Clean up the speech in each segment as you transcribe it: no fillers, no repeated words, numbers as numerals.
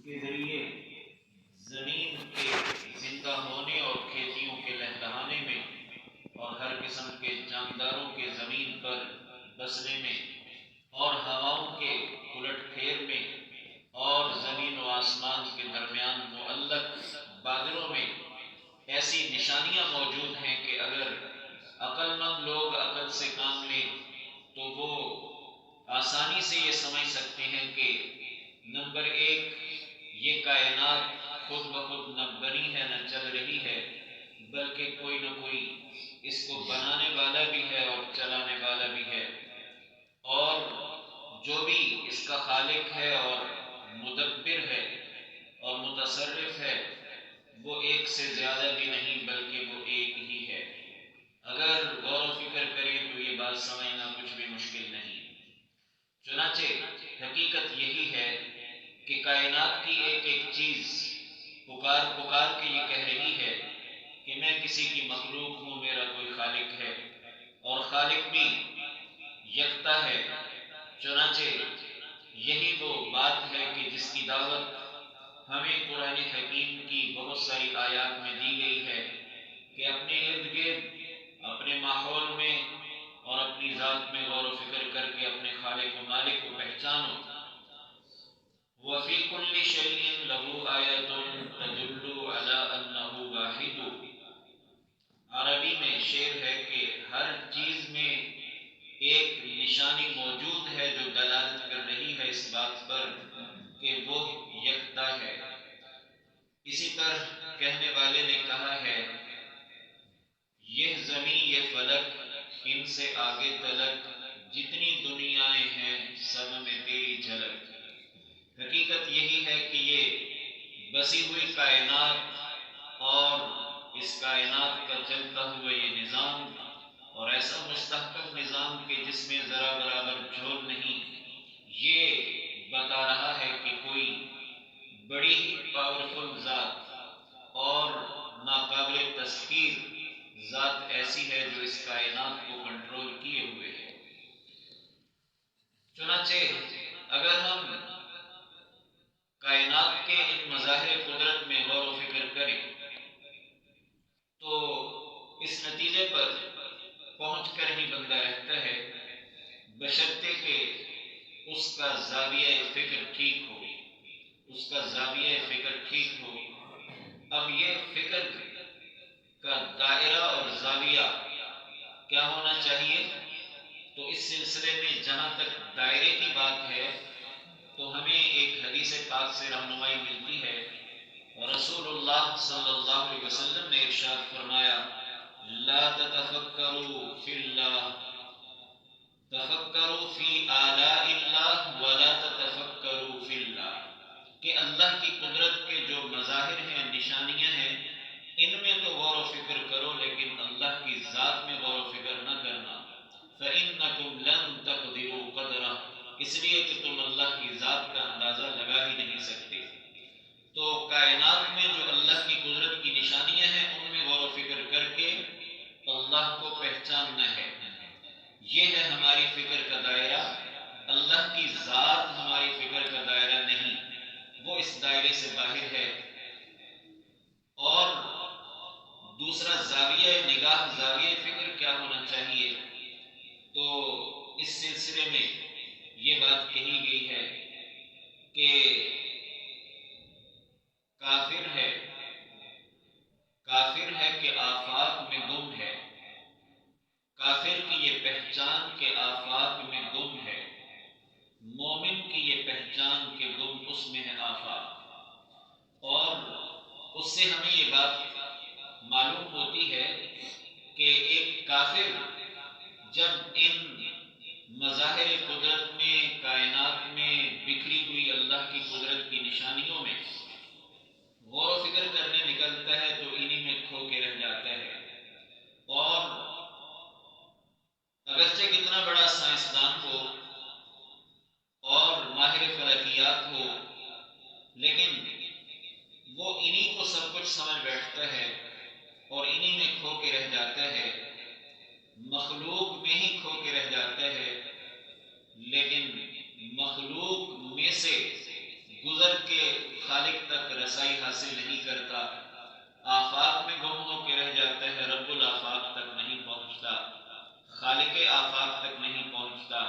کے ذریعے زمین کے زندہ ہونے اور کھیتیوں کے لہلہانے میں اور ہر قسم کے جانداروں کے زمین پر بسنے میں اور ہواؤں کے الٹ پھیر میں اور زمین و آسمان کے درمیان معلق بادلوں میں ایسی نشانیاں موجود ہیں کہ اگر عقل مند لوگ عقل سے کام لیں تو وہ آسانی سے یہ سمجھ سکتے ہیں کہ نمبر ایک، یہ کائنات خود بخود نہ بنی ہے نہ چل رہی ہے، بلکہ کوئی نہ کوئی اس کو بنانے والا بھی ہے اور چلانے والا بھی ہے، اور جو بھی اس کا خالق ہے اور مدبر ہے اور متصرف ہے وہ ایک سے زیادہ بھی نہیں بلکہ وہ ایک ہی ہے۔ اگر غور و فکر کریں تو یہ بات سمجھنا کچھ بھی مشکل نہیں۔ چنانچہ حقیقت یہی ہے کہ کائنات کی ایک ایک چیز پکار پکار کے یہ کہہ رہی ہے کہ میں کسی کی مخلوق ہوں، میرا کوئی خالق ہے اور خالق بھی یکتا ہے۔ چنانچہ یہی وہ بات ہے کہ جس کی دعوت ہمیں قرآن حکیم کی بہت ساری آیات میں دی گئی ہے کہ اپنے ارد گرد، اپنے ماحول میں اور اپنی ذات میں غور و فکر کر کے اپنے خالق و مالک کو پہچانو۔ وَفِي كُلِّ شَيْءٍ لَهُ آیَةٌ تَدُلُّ عَلَىٰ أَنَّهُ وَاحِدٌ۔ عربی میں شعر ہے کہ ہر چیز میں ایک نشانی موجود ہے جو دلالت کر رہی ہے اس بات پر کہ وہ یکتا ہے۔ اسی طرح کہنے والے نے کہا ہے، یہ زمین یہ فلک، ان سے آگے تلک، جتنی دنیائیں ہیں سب میں تیری جھلک۔ حقیقت یہی ہے کہ یہ بسی ہوئی کائنات اور اس کائنات کا چلتا ہوا یہ نظام، اور ایسا مستحکم نظام کہ جس میں ذرا برابر جھول نہیں، یہ بتا رہا ہے کہ کوئی بڑی ہی پاورفل ذات اور ناقابل تسخیر ذات ایسی ہے جو اس کائنات کو کنٹرول کیے ہوئے ہے۔ چنانچہ اگر ہم کائنات کے ان مظاہر قدرت میں غور و فکر کریں تو اس نتیجے پر پہنچ کر ہی بندہ رہتا ہے، بشرطے کہ اس کا زاویہ فکر ٹھیک ہو، اس کا زاویہ فکر ٹھیک ہو۔ اب یہ فکر کا دائرہ اور زاویہ کیا ہونا چاہیے؟ تو اس سلسلے میں جہاں تک دائرے کی بات ہے تو ہمیں ایک حدیث پاک سے رہنمائی ملتی ہے، رسول اللہ صلی اللہ علیہ وسلم نے ارشاد فرمایا، لا تتفکروا فی اللہ، تفکروا فی آلاء اللہ ولا تتفکروا فی اللہ، کہ اللہ کی قدرت کے جو مظاہر ہیں، نشانیاں ہیں، ان میں تو غور و فکر کرو لیکن اللہ کی ذات میں غور و فکر نہ کرنا۔ فَإِنَّكُمْ لَن تَقْدِرُوا قَدْرَهُ، اس لیے کہ تم اللہ کی ذات کا اندازہ لگا ہی نہیں سکتے۔ تو کائنات میں جو اللہ کی قدرت کی نشانیاں ہیں ان میں غور و فکر کر کے اللہ کو پہچاننا ہے۔ یہ ہے ہماری فکر کا دائرہ۔ اللہ کی ذات ہماری فکر کا دائرہ نہیں، وہ اس دائرے سے باہر ہے۔ اور دوسرا زاویہ نگاہ، زاویہ فکر کیا ہونا چاہیے؟ تو اس سلسلے میں یہ بات کہی گئی ہے کہ کافر ہے کہ آفاق میں گم ہے، کافر کی یہ پہچان کہ آفاق میں گم ہے، مومن کی یہ پہچان کہ گم اس میں ہے آفاق۔ اور اس سے ہمیں یہ بات معلوم ہوتی ہے کہ ایک کافر جب ان مظاہر قدرت میں، کائنات میں بکھری ہوئی اللہ کی قدرت کی نشانیوں میں غور و فکر کرنے نکلتا ہے تو انہی میں کھو کے رہ جاتا ہے۔ اور اگرچہ کتنا بڑا سائنسدان ہو اور ماہر فلکیات ہو، لیکن وہ انہی کو سب کچھ سمجھ بیٹھتا ہے اور انہی میں کھو کے رہ جاتا ہے، مخلوق میں ہی کھو کے رہ جاتا ہے، لیکن مخلوق میں سے گزر کہ خالق تک رسائی حاصل نہیں کرتا، آفاق میں گم ہو کے رہ جاتا ہے، رب الآفاق تک نہیں پہنچتا، خالق آفاق تک نہیں پہنچتا،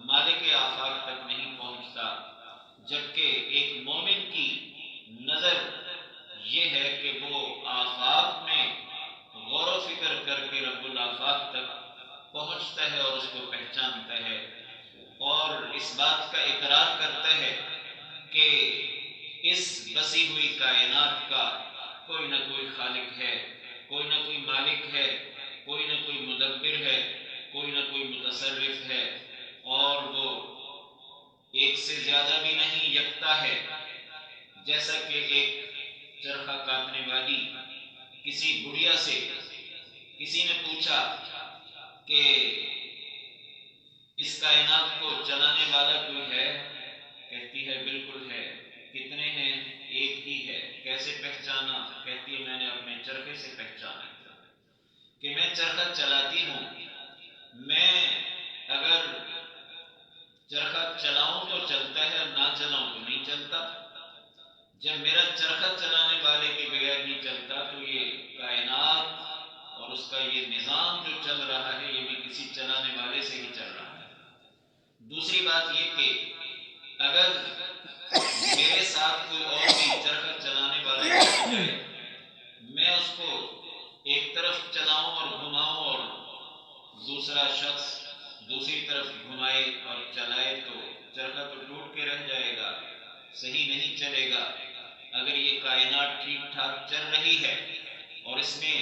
مالک آفاق تک نہیں پہنچتا۔ جبکہ ایک مومن کی نظر یہ ہے کہ وہ آفاق میں غور و فکر کر کے رب الآفاق تک پہنچتا ہے اور اس کو پہچانتا ہے، اور اس بات کا اقرار کرتا ہے کہ اس بسی ہوئی کائنات کا کوئی نہ کوئی خالق ہے، کوئی نہ کوئی مالک ہے، کوئی نہ کوئی مدبر ہے، کوئی نہ کوئی متصرف ہے، اور وہ ایک سے زیادہ بھی نہیں، یکتا ہے۔ جیسا کہ ایک چرخہ کاٹنے والی کسی بڑھیا سے کسی نے پوچھا کہ اس کائنات کو چلانے والا کوئی ہے؟ کہتی ہے بالکل ہے۔ کتنے ہیں؟ ایک ہی ہے۔ کیسے پہچانا؟ کہتی ہے میں نے اپنے چرخے سے پہچانا کہ میں چرخہ چلاتی ہوں، میں اگر چرخہ چلاؤں تو چلتا ہے، نہ چلاؤں تو نہیں چلتا۔ جب میرا چرخہ چلانے والے کے بغیر نہیں چلتا تو یہ کائنات اور اس کا یہ نظام جو چل رہا ہے یہ بھی کسی چلانے والے سے ہی چل رہا ہے۔ دوسری بات یہ کہ اگر میرے ساتھ کوئی اور بھی چرخہ چلانے والا ہو جائے، میں اس کو ایک طرف چلاؤں اور گھماؤں اور دوسرا شخص دوسری طرف گھمائے اور چلائے تو چرخہ تو ٹوٹ کے رہ جائے گا، صحیح نہیں چلے گا۔ اگر یہ کائنات ٹھیک ٹھاک چل رہی ہے اور اس میں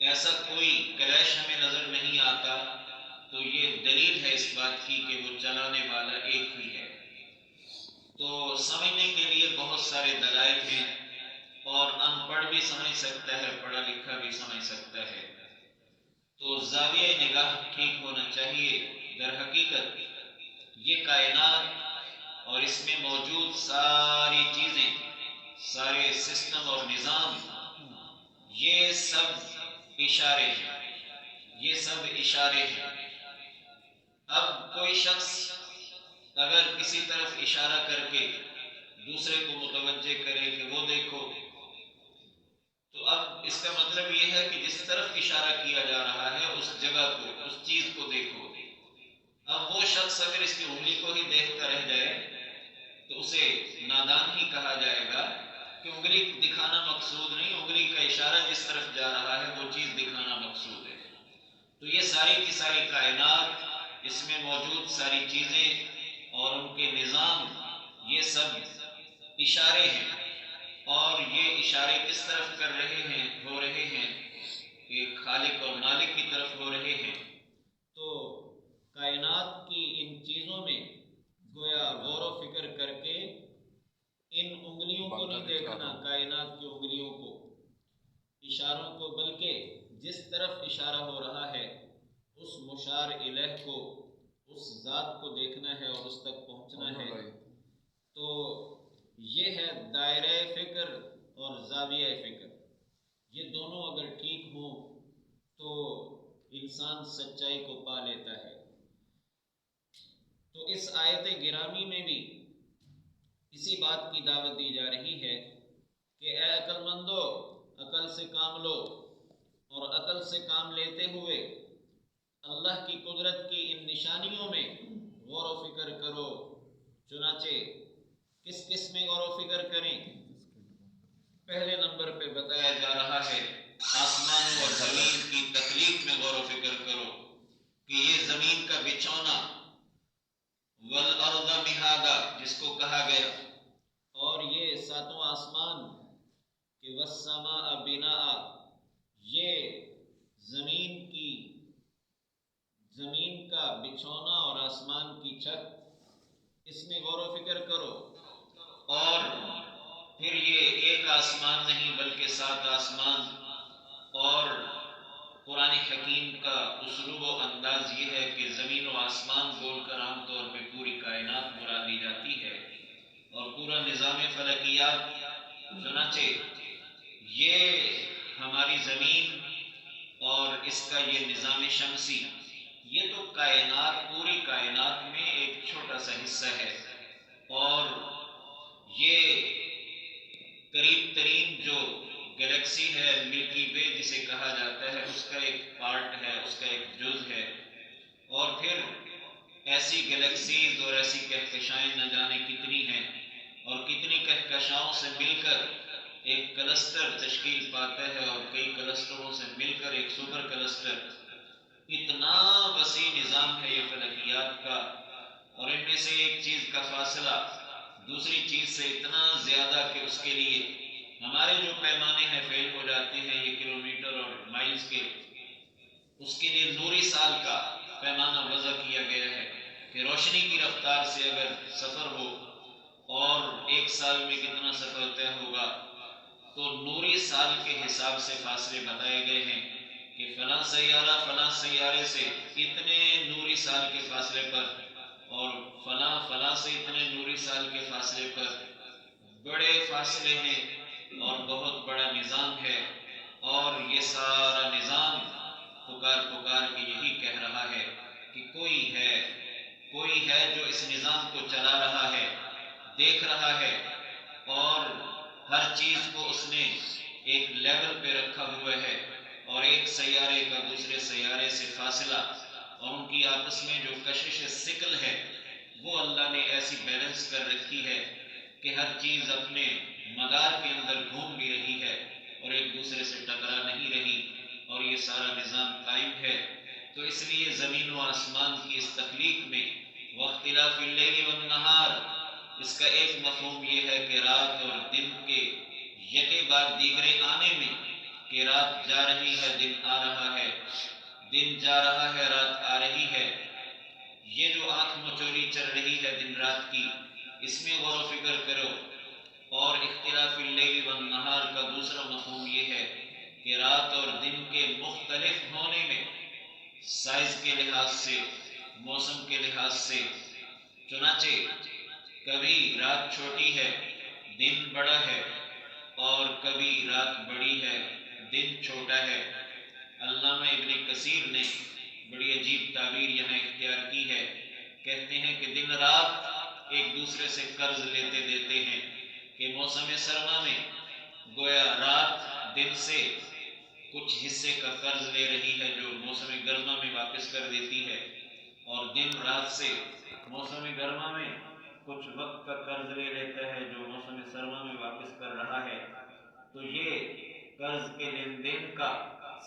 ایسا کوئی کلیش ہمیں نظر نہیں آتا تو یہ دلیل ہے اس بات کی کہ وہ چلانے والا ایک ہی ہے۔ تو سمجھنے کے لیے بہت سارے دلائل ہیں، اور ان پڑھ بھی سمجھ سکتا ہے، پڑھا لکھا بھی سمجھ سکتا ہے۔ تو زاویہ نگاہ ٹھیک ہونا چاہیے۔ در حقیقت یہ کائنات اور اس میں موجود ساری چیزیں، سارے سسٹم اور نظام، یہ سب اشارے ہیں، یہ سب اشارے ہیں۔ اب کوئی شخص اگر کسی طرف اشارہ کر کے دوسرے کو متوجہ کرے کہ وہ دیکھو، تو اب اس کا مطلب یہ ہے کہ جس طرف اشارہ کیا جا رہا ہے اس جگہ کو، اس چیز کو دیکھو۔ اب وہ شخص اگر اس کی انگلی کو ہی دیکھتا رہ جائے تو اسے نادان ہی کہا جائے گا، کہ انگلی دکھانا مقصود نہیں، انگلی کا اشارہ جس طرف جا رہا ہے وہ چیز دکھانا مقصود ہے۔ تو یہ ساری کی ساری کائنات، اس میں موجود ساری چیزیں اور ان کے نظام، یہ سب اشارے ہیں، اور یہ اشارے کس طرف کر رہے ہیں، ہو رہے ہیں کہ خالق اور مالک کی طرف ہو رہے ہیں۔ تو کائنات کی ان چیزوں میں گویا غور و فکر کر کے ان انگلیوں کو نہیں دیکھنا، کائنات کی انگلیوں کو، اشاروں کو، بلکہ جس طرف اشارہ ہو رہا ہے اس مشار الیہ کو، اس ذات کو دیکھنا ہے اور اس تک پہنچنا ہے۔ تو یہ ہے دائرہ فکر اور زاویہ فکر، یہ دونوں اگر ٹھیک ہوں تو انسان سچائی کو پا لیتا ہے۔ تو اس آیت گرامی میں بھی اسی بات کی دعوت دی جا رہی ہے کہ اے عقل مندو، عقل سے کام لو، اور عقل سے کام لیتے ہوئے اللہ کی قدرت کی ان نشانیوں میں غور و فکر کرو۔ چنانچہ کس میں غور و فکر کریں؟ پہلے نمبر پہ بتایا جا رہا ہے آسمان اور زمین کی تخلیق میں غور و فکر کرو کہ یہ زمین کا بچھونا، والارض مہادا جس کو کہا گیا، اور یہ ساتوں آسمان کہ والسماء بناء، یہ زمین کا بچھونا اور آسمان کی چھت، اس میں غور و فکر کرو۔ اور پھر یہ ایک آسمان نہیں بلکہ 7 آسمان، اور قرآن حکیم کا اسلوب و انداز یہ ہے کہ زمین و آسمان بول کر عام طور پہ پوری کائنات مراد لی جاتی ہے، اور پورا نظام فلکیات۔ چنانچہ یہ ہماری زمین اور اس کا یہ نظام شمسی، یہ تو کائنات، پوری کائنات میں ایک چھوٹا سا حصہ ہے، اور ترین جو گلیکسی ہے ملکی وے جسے کہا جاتا ہے، اس کا ایک پارٹ ہے، اس کا ایک جز ہے. اور پھر ایسی گلیکسیز اور ایسی کہکشائیں نہ جانے کتنی ہیں، اور کتنی کہکشاؤں سے مل کر ایک کلسٹر تشکیل پاتا ہے، اور کئی کلسٹروں سے مل کر ایک سپر کلسٹر. اتنا وسیع نظام ہے یہ فلکیات کا، اور ان میں سے ایک چیز کا فاصلہ دوسری چیز سے اتنا زیادہ کہ اس کے لیے ہمارے جو پیمانے ہیں فیل ہو جاتے ہیں، یہ کلومیٹر اور مائلز کے. اس کے لیے نوری سال کا پیمانہ وضع کیا گیا ہے کہ روشنی کی رفتار سے اگر سفر ہو اور ایک سال میں کتنا سفر طے ہوگا، تو نوری سال کے حساب سے فاصلے بتائے گئے ہیں کہ فلاں سیارہ فلاں سیارے سے اتنے نوری سال کے فاصلے پر، اور فلاں سے اتنے نوری سال کے فاصلے پر. بڑے فاصلے ہیں اور بہت بڑا نظام ہے، اور یہ سارا نظام پکار کے یہی کہہ رہا ہے کہ کوئی ہے جو اس نظام کو چلا رہا ہے، دیکھ رہا ہے، اور ہر چیز کو اس نے ایک لیول پہ رکھا ہوا ہے، اور ایک سیارے کا دوسرے سیارے سے فاصلہ اور ان کی آپس میں جو کشش ثقل ہے وہ اللہ نے ایسی بیلنس کر رکھی ہے کہ ہر چیز اپنے مدار کے اندر گھوم بھی رہی ہے اور ایک دوسرے سے ٹکرا نہیں رہی، اور یہ سارا نظام قائم ہے. تو اس لیے زمین و آسمان کی اس تخلیق میں واختلاف اللیل والنہار، اس کا ایک مفہوم یہ ہے کہ رات اور دن کے یکے بعد دیگرے آنے میں، کہ رات جا رہی ہے دن آ رہا ہے، دن جا رہا ہے رات آ رہی ہے. یہ جو آنکھ مچولی چل رہی ہے دن رات کی، اس میں غور و فکر کرو. اور اختلاف اللیل والنہار کا دوسرا مفہوم یہ ہے کہ رات اور دن کے مختلف ہونے میں، سائز کے لحاظ سے، موسم کے لحاظ سے. چنانچہ کبھی رات چھوٹی ہے دن بڑا ہے، اور کبھی رات بڑی ہے دن چھوٹا ہے. علامہ ابن کثیر نے بڑی عجیب تعبیر یہاں اختیار کی ہے. کہتے ہیں کہ دن رات ایک دوسرے سے قرض لیتے دیتے ہیں، کہ موسم سرما میں گویا رات دن سے کچھ حصے کا قرض لے رہی ہے جو موسم گرما میں واپس کر دیتی ہے، اور دن رات سے موسم گرما میں کچھ وقت کا قرض لے لیتا ہے جو موسم سرما میں واپس کر رہا ہے. تو یہ قرض کے لین دین کا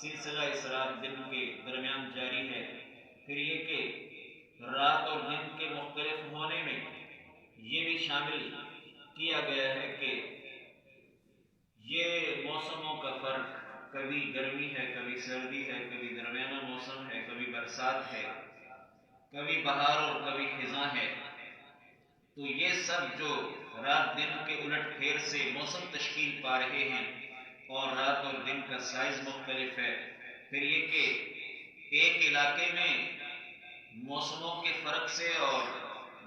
سلسلہ اس رات دن کے درمیان جاری ہے. پھر یہ کہ رات اور دن کے مختلف ہونے میں یہ بھی شامل کیا گیا ہے کہ یہ موسموں کا فرق، کبھی گرمی ہے، کبھی سردی ہے، کبھی درمیانہ موسم ہے، کبھی برسات ہے، کبھی بہار اور کبھی خزاں ہے. تو یہ سب جو رات دن کے الٹ پھیر سے موسم تشکیل پا رہے ہیں، اور رات اور دن کا سائز مختلف ہے. پھر یہ کہ ایک علاقے میں موسموں کے فرق سے اور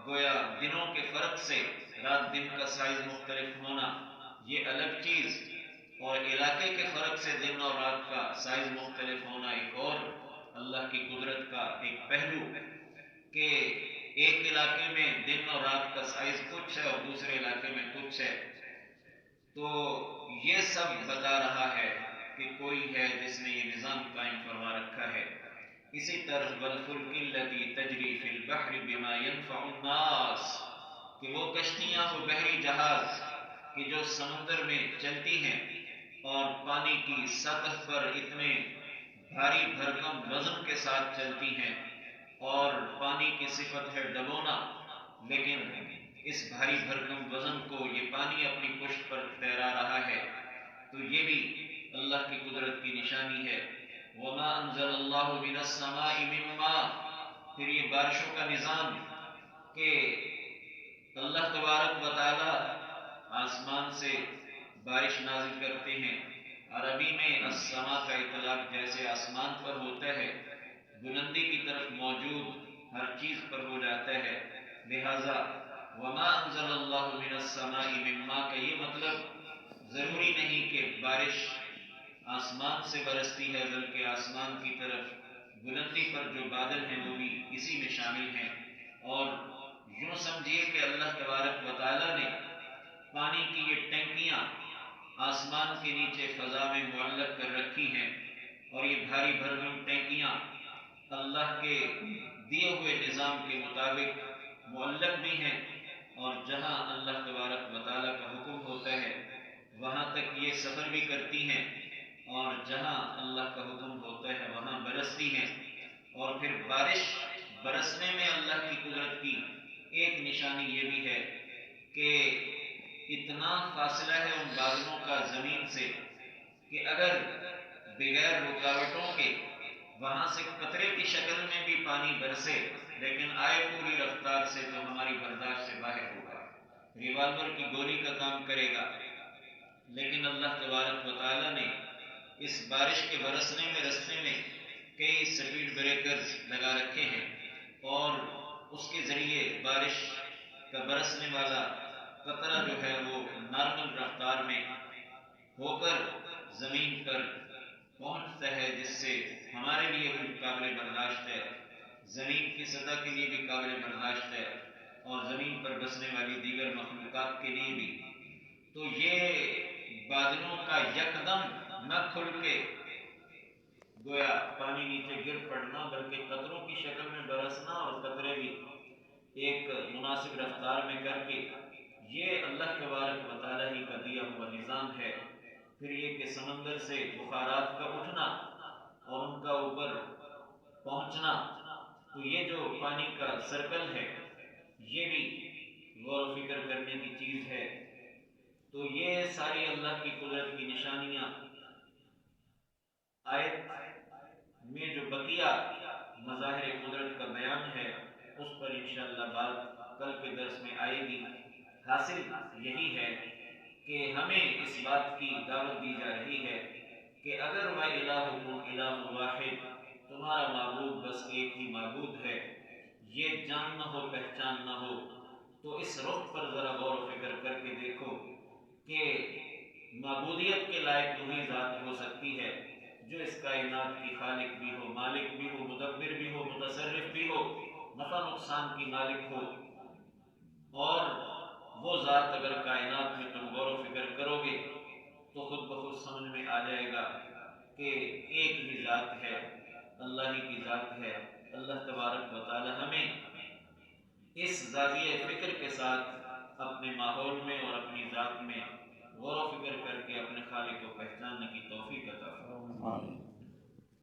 گویا دنوں کے فرق سے رات دن کا سائز مختلف ہونا یہ الگ چیز، اور علاقے کے فرق سے دن اور رات کا سائز مختلف ہونا ایک اور اللہ کی قدرت کا ایک پہلو، کہ ایک علاقے میں دن اور رات کا سائز کچھ ہے اور دوسرے علاقے میں کچھ ہے. تو یہ سب بتا رہا ہے کہ کوئی ہے جس نے یہ نظام قائم فرما رکھا ہے. اسی طرح والفلک التی تجری فی البحر بما ينفع الناس، کہ وہ کشتیاں، وہ بحری جہاز کہ جو سمندر میں چلتی ہیں اور پانی کی سطح پر اتنے بھاری بھرکم وزن کے ساتھ چلتی ہیں، اور پانی کی صفت ہے ڈبونا، لیکن اس بھاری بھرکم وزن کو یہ پانی اپنی پشت پر تیرا رہا ہے. تو یہ بھی اللہ کی قدرت کی نشانی ہے. وما انزل اللہ من السماء من ماء، پھر یہ بارشوں کا نظام کہ اللہ تبارک و تعالی آسمان سے بارش نازل کرتے ہیں. عربی میں السماء کا اطلاق جیسے آسمان پر ہوتا ہے، بلندی کی طرف موجود ہر چیز پر ہو جاتا ہے. لہذا وما انزل اللہ من السماء من ماء کا یہ مطلب ضروری نہیں کہ بارش آسمان سے برستی ہے، بلکہ آسمان کی طرف بلندی پر جو بادل ہیں وہ بھی اسی میں شامل ہیں. اور یوں سمجھیے کہ اللہ تبارک و تعالی نے پانی کی یہ ٹینکیاں آسمان کے نیچے فضا میں معلق کر رکھی ہیں، اور یہ بھاری بھرکم ٹینکیاں اللہ کے دیے ہوئے نظام کے مطابق معلق بھی ہیں، اور جہاں اللہ تبارک و تعالیٰ کا حکم ہوتا ہے وہاں تک یہ سفر بھی کرتی ہیں، اور جہاں اللہ کا حکم ہوتا ہے وہاں برستی ہیں۔ اور پھر بارش برسنے میں اللہ کی قدرت کی ایک نشانی یہ بھی ہے کہ اتنا فاصلہ ہے ان بادلوں کا زمین سے کہ اگر بغیر رکاوٹوں کے وہاں سے قطرے کی شکل میں بھی پانی برسے لیکن آئے پوری رفتار سے تو ہماری برداشت سے باہر ہوگا، ریوالور کی گولی کا کام کرے گا۔ لیکن اللہ تبارک و تعالیٰ نے اس بارش کے برسنے میں رستے میں کئی سپیڈ بریکرز لگا رکھے ہیں، اور اس کے ذریعے بارش کا برسنے والا قطرہ جو ہے وہ نارمل رفتار میں ہو کر زمین پر پہنچتا ہے، جس سے ہمارے لیے بھی قابل برداشت ہے، زمین کی سطح کے لیے بھی قابل برداشت ہے، اور زمین پر بسنے والی دیگر مخلوقات کے لیے بھی۔ تو یہ بادلوں کا یکدم نہ کھل کے گویا پانی نیچے گر پڑنا بلکہ قطروں کی شکل میں برسنا، اور قطرے بھی ایک مناسب رفتار میں کر کے، یہ اللہ تبارک و تعالیٰ ہی کا دیا ہوا نظام ہے۔ پھر یہ کہ سمندر سے بخارات کا اٹھنا اور ان کا اوپر پہنچنا، تو یہ جو پانی کا سرکل ہے یہ بھی غور و فکر کرنے کی چیز ہے۔ تو یہ ساری اللہ کی قدرت کی نشانیاں آیت میں جو بقیہ مظاہر قدرت کا بیان ہے اس پر انشاءاللہ بات کل کے درس میں آئے گی۔ حاصل یہی ہے کہ ہمیں اس بات کی دعوت دی جا رہی ہے کہ اگر وَإِلَٰهُكُمْ إِلَٰهٌ وَاحِدٌ، تمہارا معبود بس ایک ہی معبود ہے، یہ جاننا ہو پہچاننا ہو تو اس رخ پر ذرا غور و فکر کر کے دیکھو کہ معبودیت کے لائق وہی ذات ہو سکتی ہے جو اس کائنات کی خالق بھی ہو، مالک بھی ہو، مدبر بھی ہو، متصرف بھی ہو، نفع نقصان کی مالک ہو۔ اور وہ ذات اگر کائنات میں تم غور و فکر کرو گے تو خود بخود سمجھ میں آ جائے گا کہ ایک ہی ذات ہے، اللہ ہی کی ذات ہے۔ اللہ تبارک و تعالی ہمیں اس ذاتیہ فکر کے ساتھ اپنے ماحول میں اور اپنی ذات میں غور و فکر کر کے اپنے خالق کو پہچاننے کی توفیق عطا فرمائے۔